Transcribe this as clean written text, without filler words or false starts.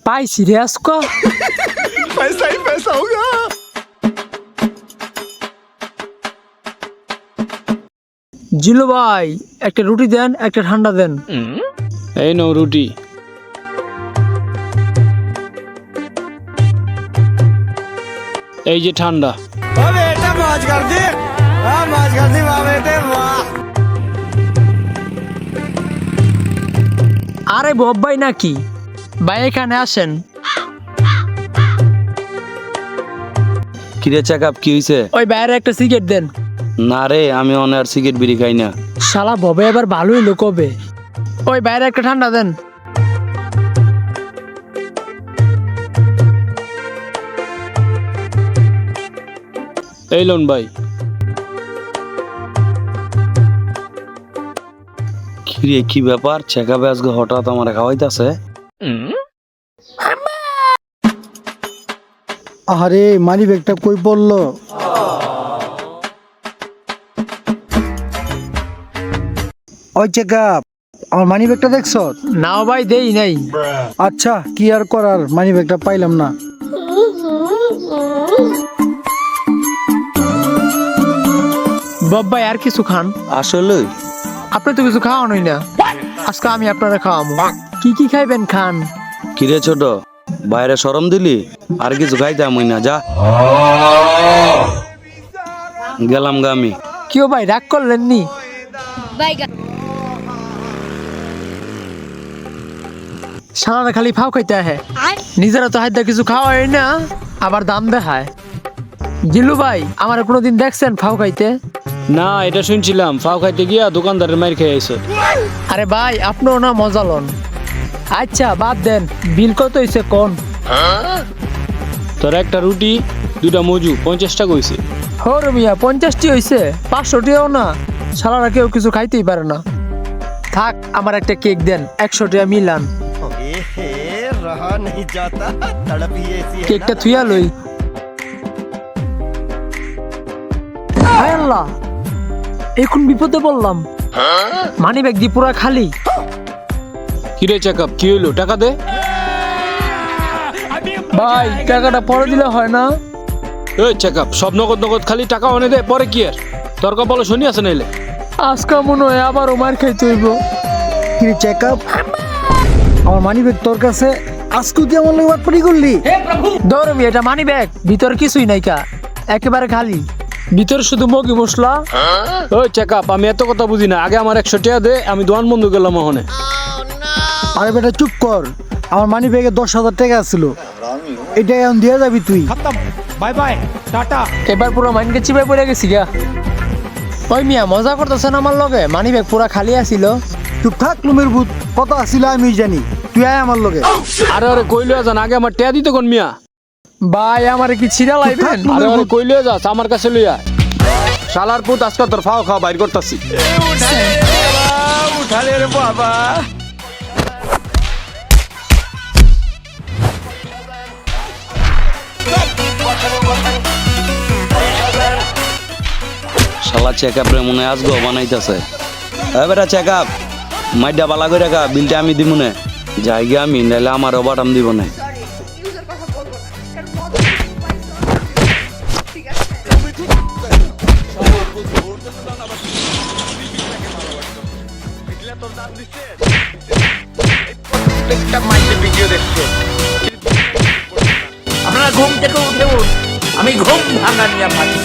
পাইছি রে আজকে पैसा ही पैसा होगा। জিলু ভাই একটা রুটি দেন, একটা ঠান্ডা দেন। এই নাও রুটি। এই যে ঠান্ডা। बेटा मौज कर दी, मौज कर दी वाह बेटे वाह। আরে বব্বাই নাকি ভাই, এখানে আসেন। কিরে চেকআপ কি হইছে? ওই বাইরে একটা সিগারেট দেন। না রে, আমি অনেক সিগারেট বিড়ি খাই না। শালা ববে এবার ভালোই লোক হবে। ওই বাইরে একটা ঠান্ডা দেন। এই লোন ভাই। কিরে কি ব্যাপার? চেকআপ আজকে হঠাৎ আমার খাওয়াইতাছে। আরে মানি ব্যাগটা কই পড়লো? ওই চেকআপ, আমার মানি ব্যাগটা দেখছো? নাও ভাই, দেই নাই। আচ্ছা কি আর করার, মানি ব্যাগটা পাইলাম না। বব্বাই আর কিছু খান? আসলে আপনি তো কিছু খাওয়ানোই না, আজকে আমি আপনারা খাওয়াবো। কি কি খাইবেন খান। কিরে ছোট, বাইরে শরম দিলি? আর কিছু খাইতাম না, যা গেলাম গা আমি। কেউ ভাই রাগ করলেন নি? সারা খালি ফাও খাইতে আহে, নিজেরা তো হাইদা কিছু খাওয়াই না, আবার দাম দেখায়। জিলু ভাই, আমার কোনোদিন দেখছেন ফাও খাইতে? না, এটা শুনছিলাম ফাও খাইতে গিয়া দোকানদারের মাইর খেয়ে আইছো। আরে ভাই, আপনিও না মজা লন। আচ্ছা বাদ দেন, বিল কত হইছে কোন? তোর একটা রুটি, দুটা মজু, 50 টাকা হইছে। হর মিয়া, 50টি হইছে, 500টিও না। সারারা কেউ কিছু খাইতেই পারে না। থাক, আমার একটা কেক দেন, 100 টাকা মিলান। रहा नहीं जाता, तड़प ही ऐसी है কেকটা থুইয়া লই। হায় আল্লাহ, এখন বিপদে বললাম। মানি ব্যাগ দি পুরা খালি। কিরে চেকআপ, কি হইলো? টাকা দে। ভাই টাকাটা পরে দিলে হয় না? এই চেকআপ, সব নগদ নগদ, খালি টাকা অনে দে, পরে কি আর? তোর কপালে শনি আছে নাইলে। আজকে মনে হয় আবারও মার খাইতে হইব। কি চেকআপ, আমার মানি ব্যাগ তোর কাছে? আজকে তুই আমার লোক বাটপাড়ি করলি? ধরমি, এটা মানি ব্যাগ, ভিতরে কিছুই নাই কা, একেবারে খালি। ভিতরে শুধু মগি মশলা। ওই চেকআপ, আমি এত কথা বুঝি না, আগে আমার 100 টাকা দে, আমি দোয়ান বন্ধু গেলাম ওখানে। আরে বেটা চুপ কর, আমার মানি ব্যাগে 10,000 টাকা ছিল, এটা এখন দিয়ে যাবি তুই। Bye bye tata. এবার পুরো মাইনকে চিপাই পড়ে গেছি গা। ওই মিয়া মজা করতেছেন আমার লগে? মানি ব্যাগ পুরা খালি আছিল। চুপ থাক লুমের ভূত, কত আসছিল আমি জানি, তুই আয় আমার লগে। আরে আরে কইলো যান, আগে আমার টাকা দিতে কোন মিয়া? ভাই আমারে কি ছিড়া লাইবেন? আরে আরে কইলো যাস, আমার কাছে লইয়া। শালার পুত, আজকে তোর ফাও খাওয়া বাইর করতাছি। उठा ले रे बाबा। শালা চেকআপ রে মনে হয় আজকে বানাইতেছে। এবারে চেকআপ, মাইডা বালা করে রাখা, বিলটা আমি দিব না, যাই গিয়ে আমি, নাইলে আমার ওভারটাইম দিব না। আপনারা ঘুম থেকে উঠে আমি ঘুম ভাঙা নিয়ে থাকি।